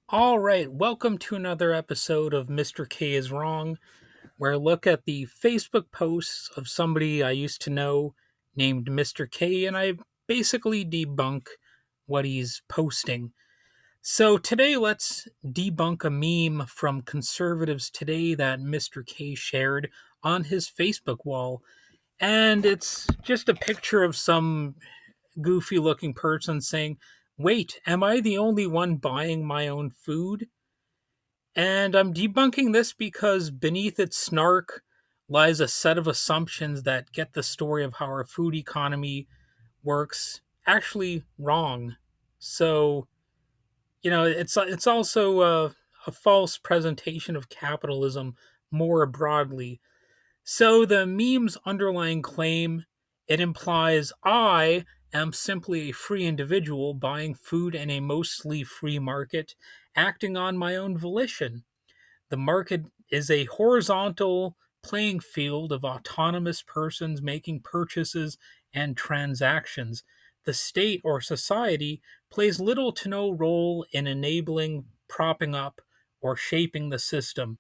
All right, welcome to another episode of Mr. K is Wrong, where I look at the Facebook posts of somebody I used to know named Mr. K and I basically debunk what he's posting. So today, let's debunk a meme from Conservatives Today that Mr. K shared on his Facebook wall. And it's just a picture of some goofy looking person saying, "Wait, am I the only one buying my own food?" And I'm debunking this because beneath its snark lies a set of assumptions that get the story of how our food economy works actually wrong. So, it's also a false presentation of capitalism more broadly. So the meme's underlying claim, it implies I am simply a free individual buying food in a mostly free market, acting on my own volition. The market is a horizontal playing field of autonomous persons making purchases and transactions. The state or society plays little to no role in enabling, propping up, or shaping the system.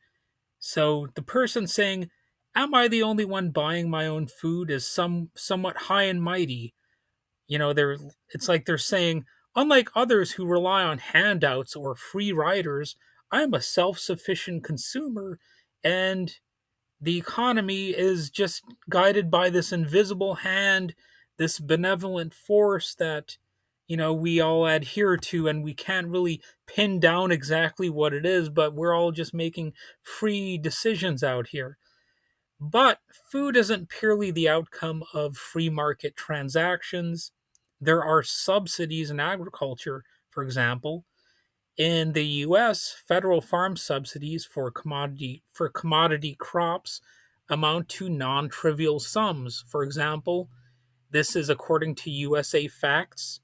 So the person saying, "Am I the only one buying my own food?" is somewhat high and mighty. They're it's like they're saying, unlike others who rely on handouts or free riders, I'm a self-sufficient consumer, and the economy is just guided by this invisible hand, this benevolent force that we all adhere to, and we can't really pin down exactly what it is, but we're all just making free decisions out here. But food isn't purely the outcome of free market transactions. There are subsidies in agriculture, for example. In the US, federal farm subsidies for commodity crops amount to non-trivial sums. For example, this is according to USA Facts.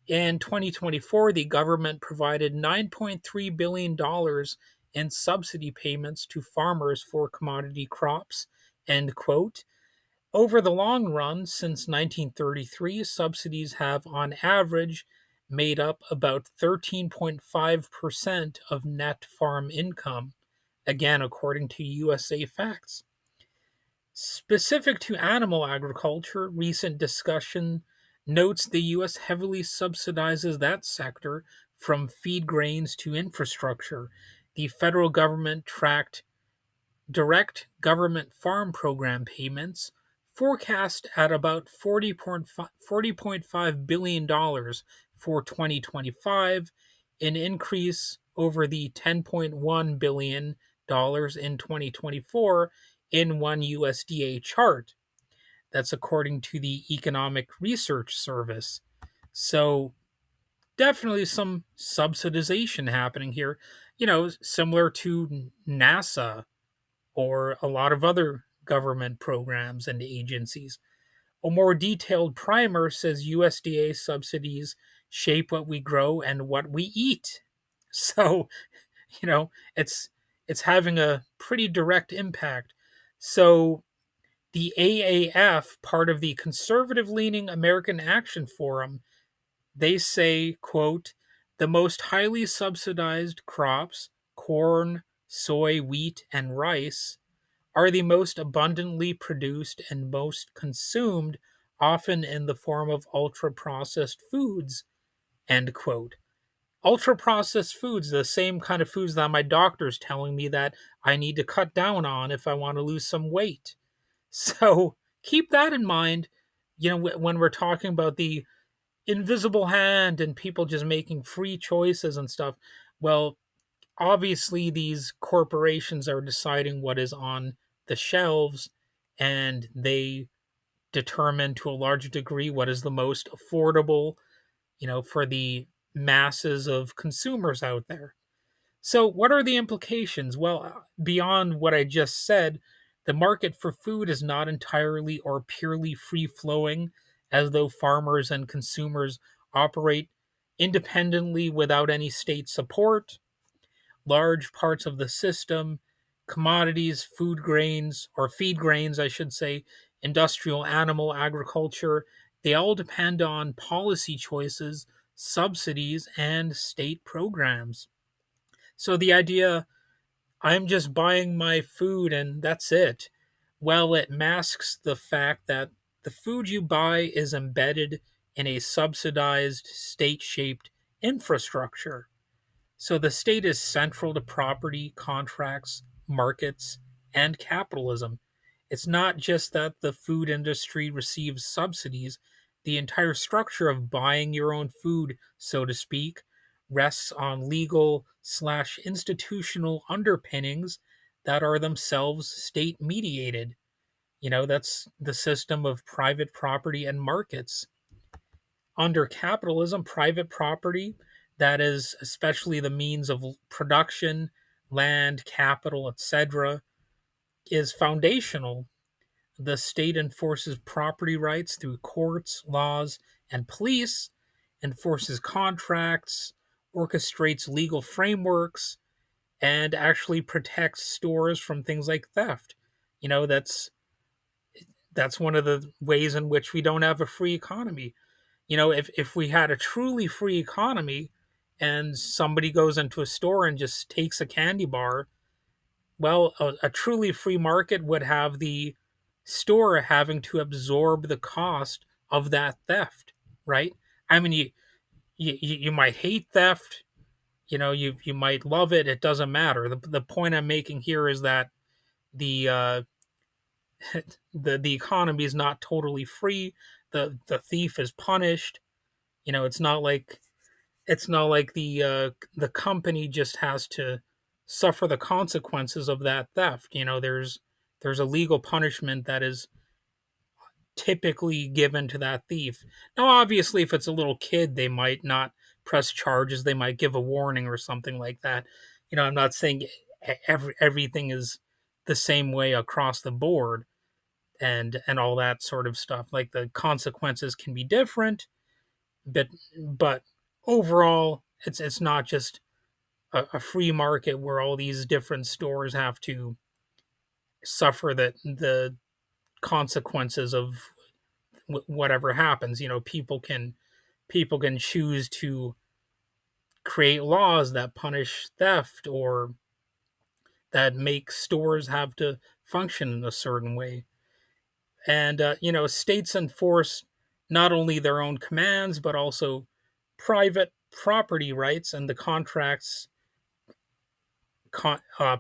In 2024, the government provided $9.3 billion dollars in subsidy payments to farmers for commodity crops. End quote. Over the long run, since 1933, subsidies have, on average, made up about 13.5% of net farm income, again, according to USA Facts. Specific to animal agriculture, recent discussion notes the U.S. heavily subsidizes that sector from feed grains to infrastructure. The federal government tracked direct government farm program payments forecast at about $40.5 billion dollars for 2025, an increase over the $10.1 billion dollars in 2024 in one USDA chart. That's according to the Economic Research Service. So, definitely some subsidization happening here, similar to NASA or a lot of other government programs and agencies. A more detailed primer says USDA subsidies shape what we grow and what we eat. So, it's having a pretty direct impact. So, the AAF, part of the conservative leaning American Action Forum, they say, quote, the most highly subsidized crops, corn, soy, wheat, and rice, are the most abundantly produced and most consumed, often in the form of ultra processed foods. End quote. Ultra processed foods, the same kind of foods that my doctor's telling me that I need to cut down on if I want to lose some weight. So keep that in mind, when we're talking about the invisible hand and people just making free choices and stuff. Well, obviously these corporations are deciding what is on the shelves, and they determine to a large degree what is the most affordable, for the masses of consumers out there. So what are the implications? Well, beyond what I just said, the market for food is not entirely or purely free flowing, as though farmers and consumers operate independently without any state support. Large parts of the system, commodities, food grains, or feed grains, I should say, industrial animal agriculture, they all depend on policy choices, subsidies, and state programs. So the idea, I'm just buying my food and that's it, well, it masks the fact that the food you buy is embedded in a subsidized, state shaped infrastructure. So the state is central to property, contracts, markets, and capitalism. It's not just that the food industry receives subsidies, the entire structure of buying your own food, so to speak, rests on legal slash institutional underpinnings that are themselves state mediated. That's the system of private property and markets. Under capitalism, private property, that is especially the means of production, land, capital, etc., is foundational. The state enforces property rights through courts, laws, and police, enforces contracts, orchestrates legal frameworks, and actually protects stores from things like theft. You know, that's one of the ways in which we don't have a free economy. If we had a truly free economy and somebody goes into a store and just takes a candy bar, well, a truly free market would have the store having to absorb the cost of that theft, right? I mean, you might hate theft, you might love it. It doesn't matter. The point I'm making here is that the the economy is not totally free. The thief is punished. It's not like the company just has to suffer the consequences of that theft. There's a legal punishment that is typically given to that thief. Now, obviously, if it's a little kid, they might not press charges. They might give a warning or something like that. I'm not saying everything is the same way across the board and all that sort of stuff. Like the consequences can be different, but overall, it's not just a free market where all these different stores have to suffer the consequences of whatever happens. People can choose to create laws that punish theft or that make stores have to function in a certain way. And states enforce not only their own commands but also private property rights and the contracts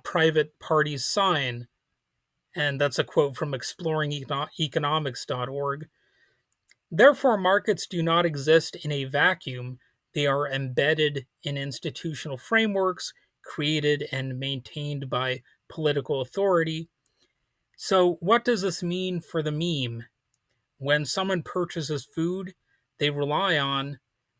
private parties sign. And that's a quote from exploringeconomics.org. Therefore, markets do not exist in a vacuum. They are embedded in institutional frameworks created and maintained by political authority. So, what does this mean for the meme? When someone purchases food, they rely on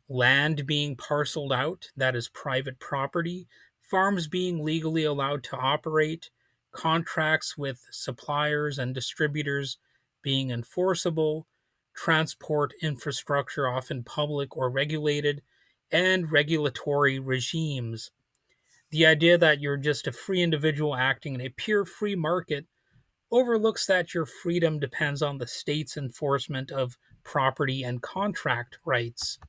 land being parceled out, that is private property, farms being legally allowed to operate, contracts with suppliers and distributors being enforceable, transport infrastructure often public or regulated, and regulatory regimes. The idea that you're just a free individual acting in a pure free market overlooks that your freedom depends on the state's enforcement of property and contract rights.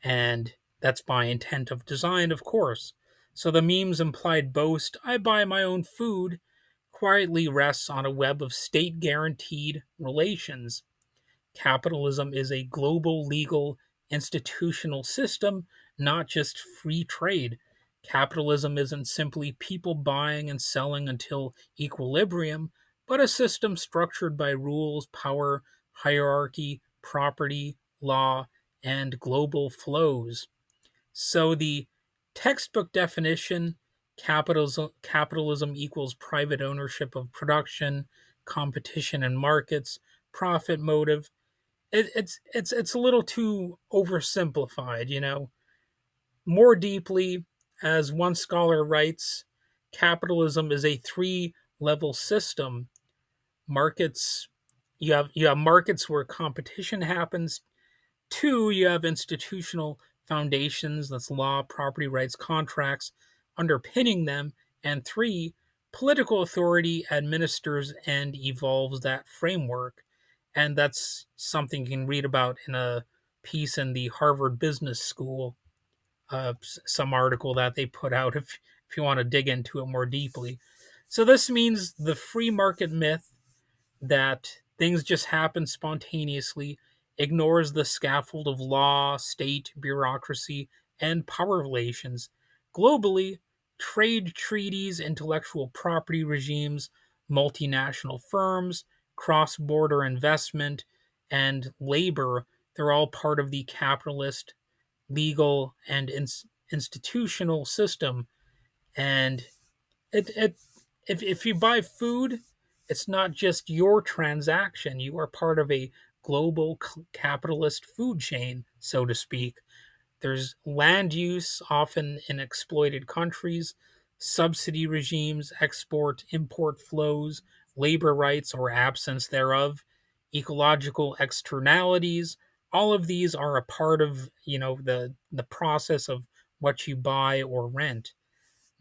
And that's by intent of design, of course. So the meme's implied boast, I buy my own food, quietly rests on a web of state guaranteed relations. Capitalism is a global legal institutional system, not just free trade. Capitalism isn't simply people buying and selling until equilibrium, but a system structured by rules, power, hierarchy, property, law, and global flows. So the textbook definition, capitalism equals private ownership of production, competition and markets, profit motive. It's a little too oversimplified. More deeply, as one scholar writes, capitalism is a three-level system. Markets, you have markets where competition happens. Two, you have institutional foundations, that's law, property rights, contracts, underpinning them. And three, political authority administers and evolves that framework. And that's something you can read about in a piece in the Harvard Business School. some article that they put out if you want to dig into it more deeply. So this means the free market myth that things just happen spontaneously ignores the scaffold of law, state, bureaucracy, and power relations. Globally, trade treaties, intellectual property regimes, multinational firms, cross border investment, and labor, they're all part of the capitalist legal and institutional system. And it if you buy food, it's not just your transaction. You are part of a global capitalist food chain, so to speak. There's land use, often in exploited countries, subsidy regimes, export import flows, labor rights or absence thereof, ecological externalities. All of these are a part of the process of what you buy or rent.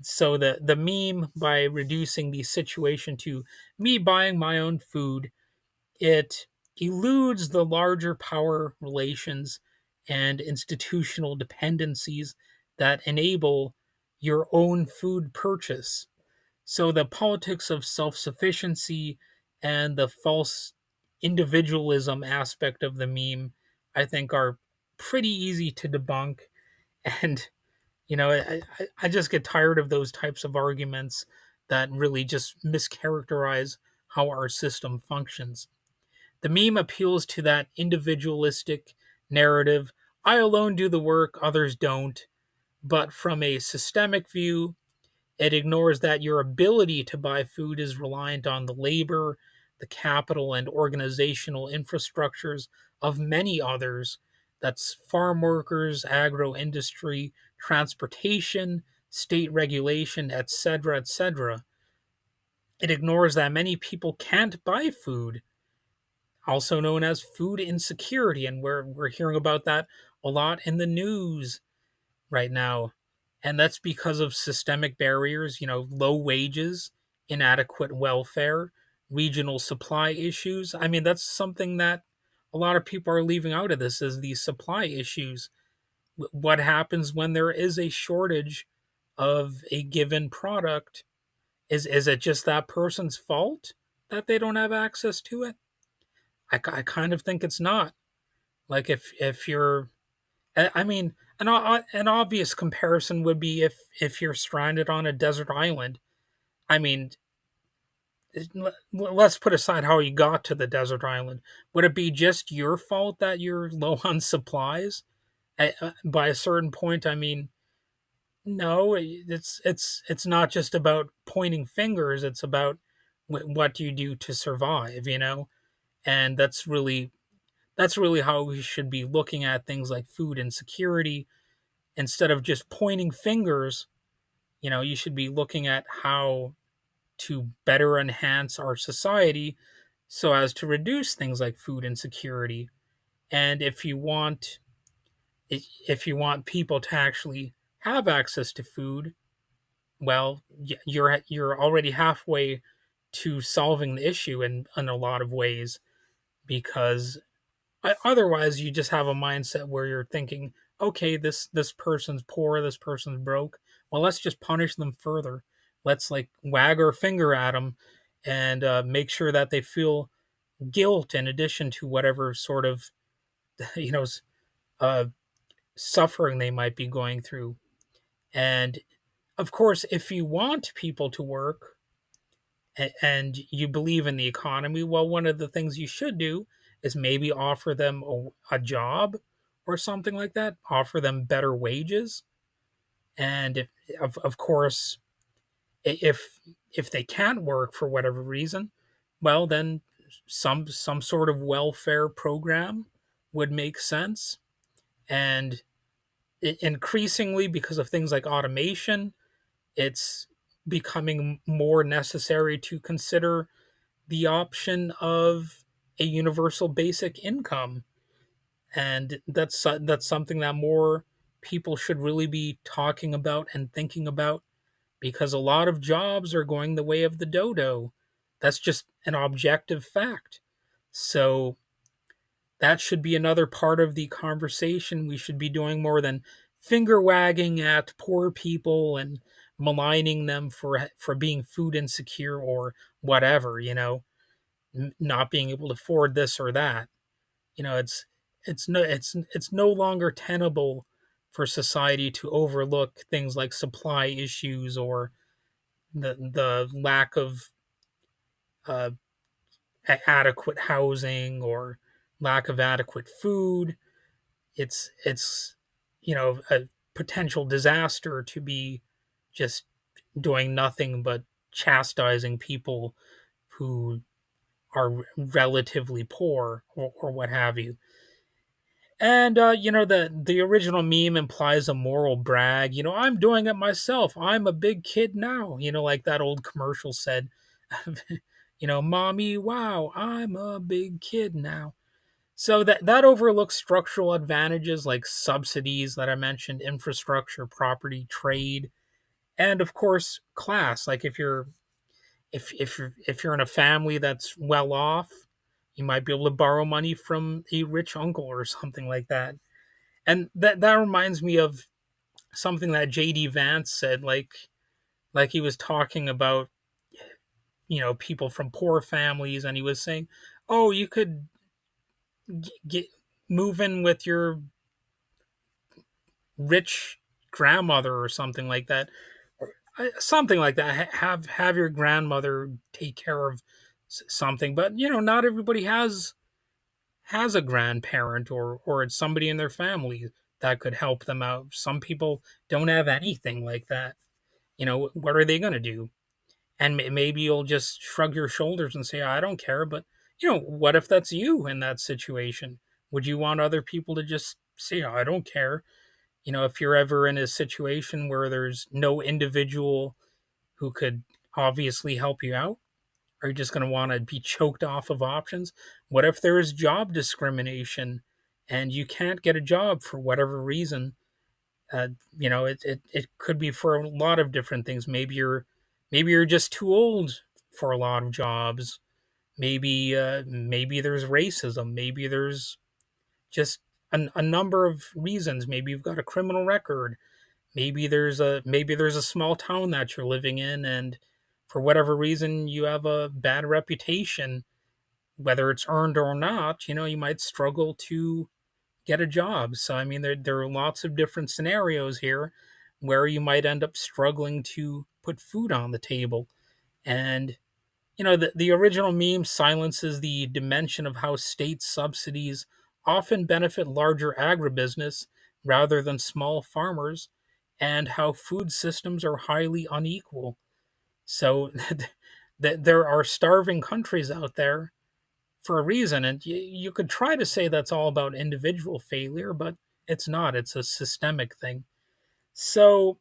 So the meme, by reducing the situation to me buying my own food, it eludes the larger power relations and institutional dependencies that enable your own food purchase. So the politics of self-sufficiency and the false individualism aspect of the meme, I think, are pretty easy to debunk. And I just get tired of those types of arguments that really just mischaracterize how our system functions. The meme appeals to that individualistic narrative: I alone do the work, others don't. But from a systemic view, it ignores that your ability to buy food is reliant on the labor, the capital, and organizational infrastructures of many others. That's farm workers, agro industry, transportation, state regulation, etc., etc. It ignores that many people can't buy food, also known as food insecurity, and we're hearing about that a lot in the news right now. And that's because of systemic barriers, low wages, inadequate welfare, regional supply issues. I mean, that's something that a lot of people are leaving out of this, is these supply issues. What happens when there is a shortage of a given product? Is it just that person's fault that they don't have access to it? I kind of think it's not. Like, if you're, I mean, an obvious comparison would be if you're stranded on a desert island. I mean, let's put aside how you got to the desert island. Would it be just your fault that you're low on supplies? By a certain point, I mean, no. It's not just about pointing fingers. It's about what you do to survive. And that's really how we should be looking at things like food insecurity. Instead of just pointing fingers, you should be looking at how to better enhance our society so as to reduce things like food insecurity. And if you want people to actually have access to food, well, you're already halfway to solving the issue in a lot of ways, because otherwise you just have a mindset where you're thinking, okay, this person's poor, this person's broke. Well, let's just punish them further. Let's like wag our finger at them and make sure that they feel guilt in addition to whatever sort of you know uh, suffering they might be going through. And of course, if you want people to work and you believe in the economy, well, one of the things you should do is maybe offer them a job or something like that, offer them better wages. And of course, if they can't work for whatever reason, well, then some sort of welfare program would make sense. And increasingly, because of things like automation, it's becoming more necessary to consider the option of a universal basic income. And that's something that more people should really be talking about and thinking about, because a lot of jobs are going the way of the dodo. That's just an objective fact. So that should be another part of the conversation. We should be doing more than finger wagging at poor people and maligning them for being food insecure or whatever, not being able to afford this or that. It's no longer tenable for society to overlook things like supply issues or the lack of uh, adequate housing or lack of adequate food. It's a potential disaster to be just doing nothing but chastising people who are relatively poor or what have you. And the original meme implies a moral brag. I'm doing it myself. I'm a big kid now. Like that old commercial said. Mommy, wow, I'm a big kid now. So that overlooks structural advantages like subsidies that I mentioned, infrastructure, property, trade, and of course class. Like if you're in a family that's well off, you might be able to borrow money from a rich uncle or something like that. And that reminds me of something that JD Vance said, like he was talking about people from poor families, and he was saying, oh, you could get move in with your rich grandmother or something like that, or something like that. Have your grandmother take care of something, but not everybody has a grandparent or it's somebody in their family that could help them out. Some people don't have anything like that. What are they going to do? And maybe you'll just shrug your shoulders and say, I don't care. But what if that's you in that situation? Would you want other people to just say, I don't care? If you're ever in a situation where there's no individual who could obviously help you out, are you just going to want to be choked off of options? What if there is job discrimination and you can't get a job for whatever reason? It could be for a lot of different things. Maybe you're just too old for a lot of jobs. Maybe there's racism. Maybe there's just a number of reasons. Maybe you've got a criminal record. Maybe there's a small town that you're living in, and for whatever reason you have a bad reputation, whether it's earned or not. You might struggle to get a job. So I mean, there are lots of different scenarios here where you might end up struggling to put food on the table. And the original meme silences the dimension of how state subsidies often benefit larger agribusiness rather than small farmers, and how food systems are highly unequal. So there are starving countries out there for a reason, and you could try to say that's all about individual failure, but it's not. It's a systemic thing. So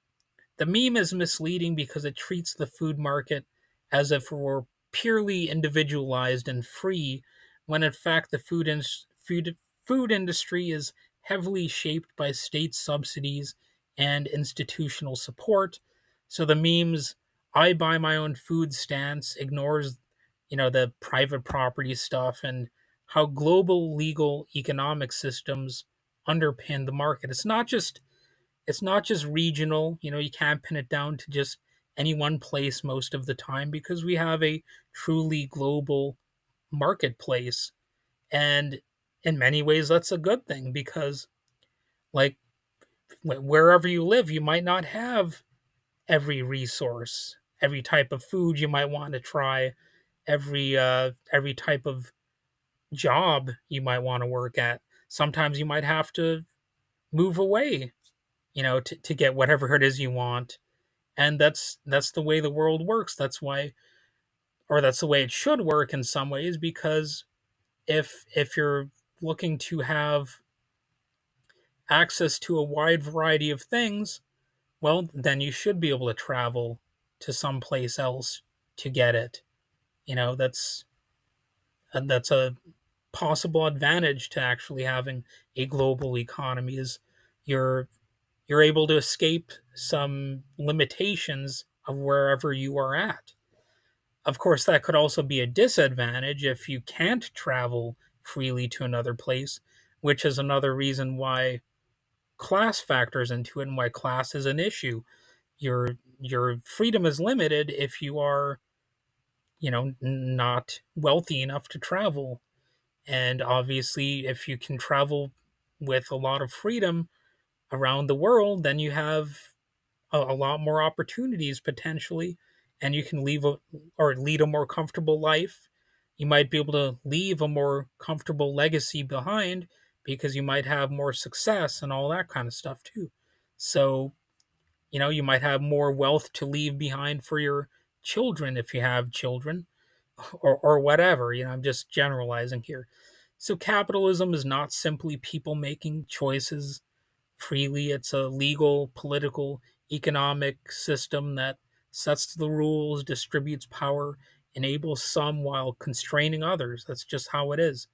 the meme is misleading because it treats the food market as if it were purely individualized and free, when in fact the food industry is heavily shaped by state subsidies and institutional support. So the meme's "I buy my own food" stance ignores, the private property stuff and how global legal economic systems underpin the market. It's not just regional. You can't pin it down to just any one place most of the time because we have a truly global marketplace. And in many ways, that's a good thing because, like, wherever you live, you might not have every resource, every type of food you might want to try, every type of job you might want to work at. Sometimes you might have to move away, to get whatever it is you want. And that's the way the world works. That's the way it should work in some ways, because if you're looking to have access to a wide variety of things, well, then you should be able to travel to someplace else to get it. That's a possible advantage to actually having a global economy, is you're you're able to escape some limitations of wherever you are at. Of course, that could also be a disadvantage if you can't travel freely to another place, which is another reason why class factors into it and why class is an issue. Your freedom is limited if you are, not wealthy enough to travel. And obviously, if you can travel with a lot of freedom around the world, then you have a lot more opportunities potentially, and you can lead a more comfortable life. You might be able to leave a more comfortable legacy behind because you might have more success and all that kind of stuff too. So, you might have more wealth to leave behind for your children if you have children, or whatever. I'm just generalizing here. So capitalism is not simply people making choices freely. It's a legal, political, economic system that sets the rules, distributes power, enables some while constraining others. That's just how it is.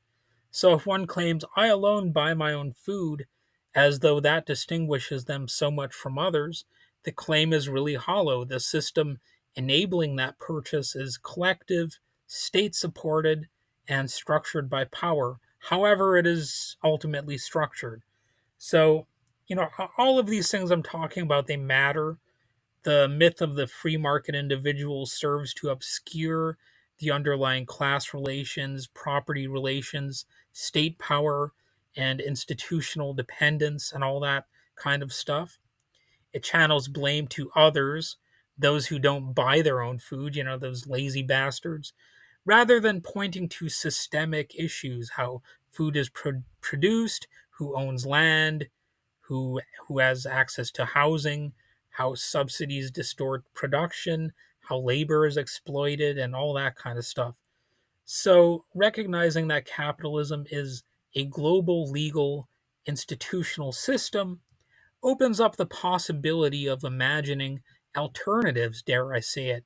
So if one claims, I alone buy my own food, as though that distinguishes them so much from others, the claim is really hollow. The system enabling that purchase is collective, state supported, and structured by power, however, it is ultimately structured. So, all of these things I'm talking about, they matter. The myth of the free market individual serves to obscure the underlying class relations, property relations, state power, and institutional dependence, and all that kind of stuff. It channels blame to others, those who don't buy their own food, those lazy bastards, rather than pointing to systemic issues, how food is produced, who owns land, who has access to housing, how subsidies distort production, how labor is exploited, and all that kind of stuff. So, recognizing that capitalism is a global legal institutional system opens up the possibility of imagining alternatives, dare I say it,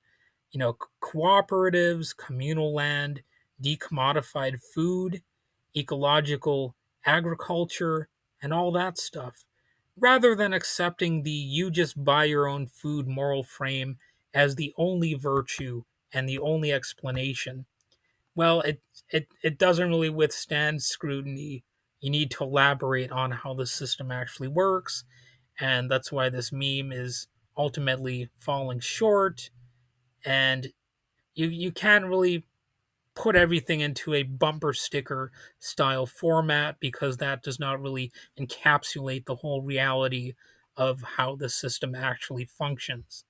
cooperatives, communal land, decommodified food, ecological agriculture, and all that stuff, rather than accepting the you just buy your own food moral frame as the only virtue and the only explanation. Well, it doesn't really withstand scrutiny. You need to elaborate on how the system actually works, and that's why this meme is ultimately falling short. And you can't really put everything into a bumper sticker style format because that does not really encapsulate the whole reality of how the system actually functions.